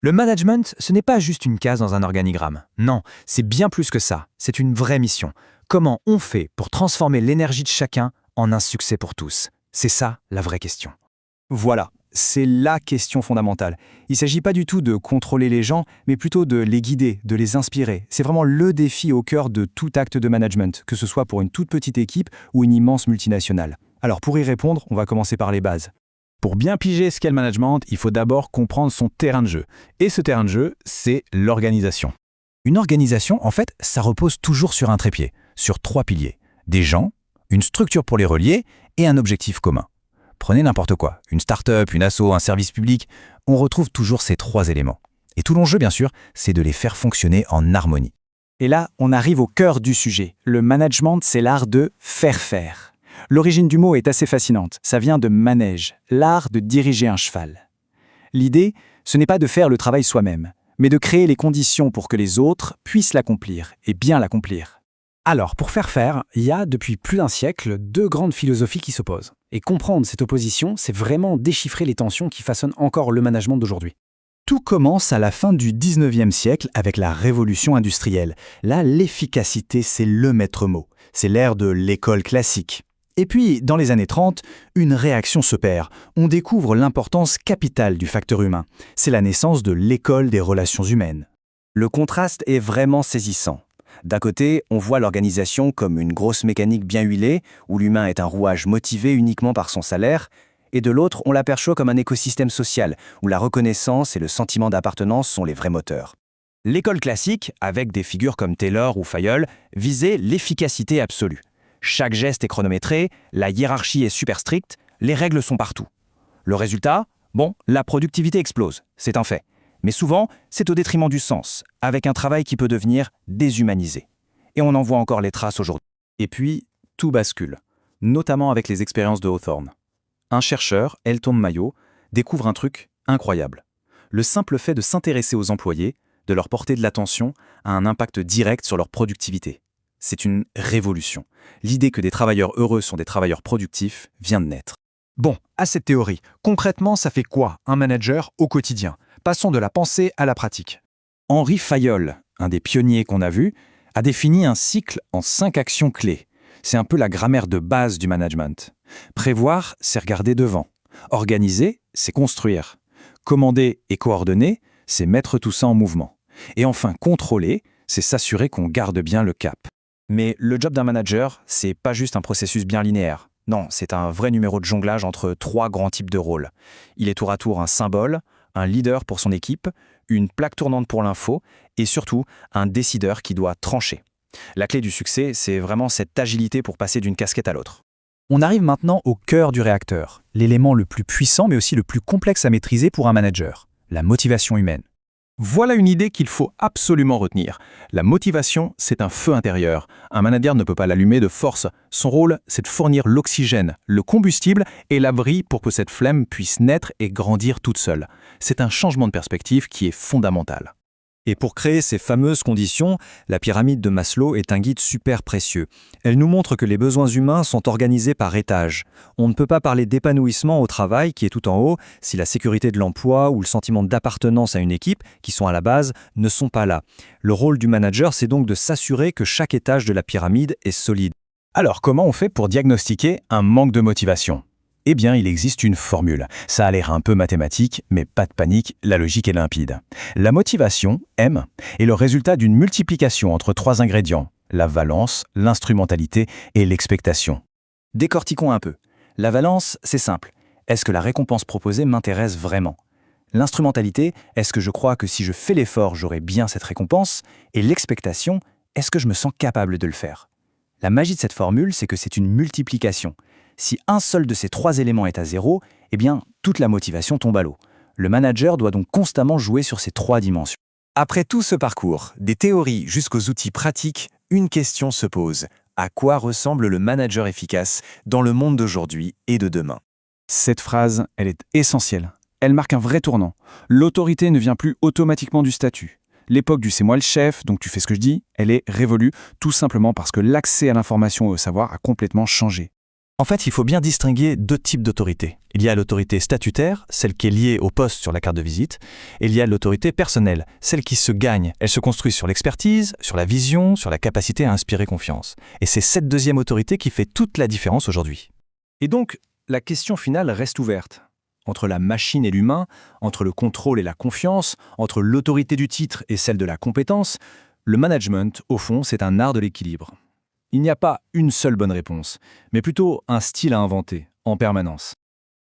Le management, ce n'est pas juste une case dans un organigramme. Non, c'est bien plus que ça. C'est une vraie mission. Comment on fait pour transformer l'énergie de chacun en un succès pour tous? C'est ça la vraie question. Voilà, c'est la question fondamentale. Il ne s'agit pas du tout de contrôler les gens, mais plutôt de les guider, de les inspirer. C'est vraiment le défi au cœur de tout acte de management, que ce soit pour une toute petite équipe ou une immense multinationale. Alors pour y répondre, on va commencer par les bases. Pour bien piger ce qu'est le management, il faut d'abord comprendre son terrain de jeu. Et ce terrain de jeu, c'est l'organisation. Une organisation, en fait, ça repose toujours sur un trépied, sur 3 piliers. Des gens, une structure pour les relier et un objectif commun. Prenez n'importe quoi, une start-up, une asso, un service public, on retrouve toujours ces 3 éléments. Et tout l'enjeu, bien sûr, c'est de les faire fonctionner en harmonie. Et là, on arrive au cœur du sujet. Le management, c'est l'art de faire faire. L'origine du mot est assez fascinante. Ça vient de manège, l'art de diriger un cheval. L'idée, ce n'est pas de faire le travail soi-même, mais de créer les conditions pour que les autres puissent l'accomplir, et bien l'accomplir. Alors, pour faire, il y a depuis plus d'un siècle 2 grandes philosophies qui s'opposent. Et comprendre cette opposition, c'est vraiment déchiffrer les tensions qui façonnent encore le management d'aujourd'hui. Tout commence à la fin du 19e siècle avec la révolution industrielle. Là, l'efficacité, c'est le maître mot. C'est l'ère de l'école classique. Et puis, dans les années 30, une réaction s'opère. On découvre l'importance capitale du facteur humain. C'est la naissance de l'école des relations humaines. Le contraste est vraiment saisissant. D'un côté, on voit l'organisation comme une grosse mécanique bien huilée, où l'humain est un rouage motivé uniquement par son salaire, et de l'autre, on l'aperçoit comme un écosystème social, où la reconnaissance et le sentiment d'appartenance sont les vrais moteurs. L'école classique, avec des figures comme Taylor ou Fayol, visait l'efficacité absolue. Chaque geste est chronométré, la hiérarchie est super stricte, les règles sont partout. Le résultat? Bon, la productivité explose, c'est un fait. Mais souvent, c'est au détriment du sens, avec un travail qui peut devenir déshumanisé. Et on en voit encore les traces aujourd'hui. Et puis, tout bascule, notamment avec les expériences de Hawthorne. Un chercheur, Elton Mayo, découvre un truc incroyable. Le simple fait de s'intéresser aux employés, de leur porter de l'attention, a un impact direct sur leur productivité. C'est une révolution. L'idée que des travailleurs heureux sont des travailleurs productifs vient de naître. Bon, à cette théorie, concrètement, ça fait quoi un manager au quotidien? Passons de la pensée à la pratique. Henri Fayol, un des pionniers qu'on a vu, a défini un cycle en 5 actions clés. C'est un peu la grammaire de base du management. Prévoir, c'est regarder devant. Organiser, c'est construire. Commander et coordonner, c'est mettre tout ça en mouvement. Et enfin, contrôler, c'est s'assurer qu'on garde bien le cap. Mais le job d'un manager, c'est pas juste un processus bien linéaire. Non, c'est un vrai numéro de jonglage entre 3 grands types de rôles. Il est tour à tour un symbole, un leader pour son équipe, une plaque tournante pour l'info et surtout un décideur qui doit trancher. La clé du succès, c'est vraiment cette agilité pour passer d'une casquette à l'autre. On arrive maintenant au cœur du réacteur, l'élément le plus puissant mais aussi le plus complexe à maîtriser pour un manager, la motivation humaine. Voilà une idée qu'il faut absolument retenir. La motivation, c'est un feu intérieur. Un manager ne peut pas l'allumer de force. Son rôle, c'est de fournir l'oxygène, le combustible et l'abri pour que cette flamme puisse naître et grandir toute seule. C'est un changement de perspective qui est fondamental. Et pour créer ces fameuses conditions, la pyramide de Maslow est un guide super précieux. Elle nous montre que les besoins humains sont organisés par étages. On ne peut pas parler d'épanouissement au travail, qui est tout en haut, si la sécurité de l'emploi ou le sentiment d'appartenance à une équipe, qui sont à la base, ne sont pas là. Le rôle du manager, c'est donc de s'assurer que chaque étage de la pyramide est solide. Alors, comment on fait pour diagnostiquer un manque de motivation ? Eh bien, il existe une formule. Ça a l'air un peu mathématique, mais pas de panique, la logique est limpide. La motivation, M, est le résultat d'une multiplication entre 3 ingrédients, la valence, l'instrumentalité et l'expectation. Décortiquons un peu. La valence, c'est simple. Est-ce que la récompense proposée m'intéresse vraiment? L'instrumentalité, est-ce que je crois que si je fais l'effort, j'aurai bien cette récompense? Et l'expectation, est-ce que je me sens capable de le faire? La magie de cette formule, c'est que c'est une multiplication. Si un seul de ces 3 éléments est à 0, eh bien, toute la motivation tombe à l'eau. Le manager doit donc constamment jouer sur ces 3 dimensions. Après tout ce parcours, des théories jusqu'aux outils pratiques, une question se pose. À quoi ressemble le manager efficace dans le monde d'aujourd'hui et de demain? Cette phrase, elle est essentielle. Elle marque un vrai tournant. L'autorité ne vient plus automatiquement du statut. L'époque du « c'est moi le chef, donc tu fais ce que je dis », elle est révolue, tout simplement parce que l'accès à l'information et au savoir a complètement changé. En fait, il faut bien distinguer deux types d'autorité. Il y a l'autorité statutaire, celle qui est liée au poste sur la carte de visite, et il y a l'autorité personnelle, celle qui se gagne. Elle se construit sur l'expertise, sur la vision, sur la capacité à inspirer confiance. Et c'est cette deuxième autorité qui fait toute la différence aujourd'hui. Et donc, la question finale reste ouverte. Entre la machine et l'humain, entre le contrôle et la confiance, entre l'autorité du titre et celle de la compétence, le management, au fond, c'est un art de l'équilibre. Il n'y a pas une seule bonne réponse, mais plutôt un style à inventer, en permanence.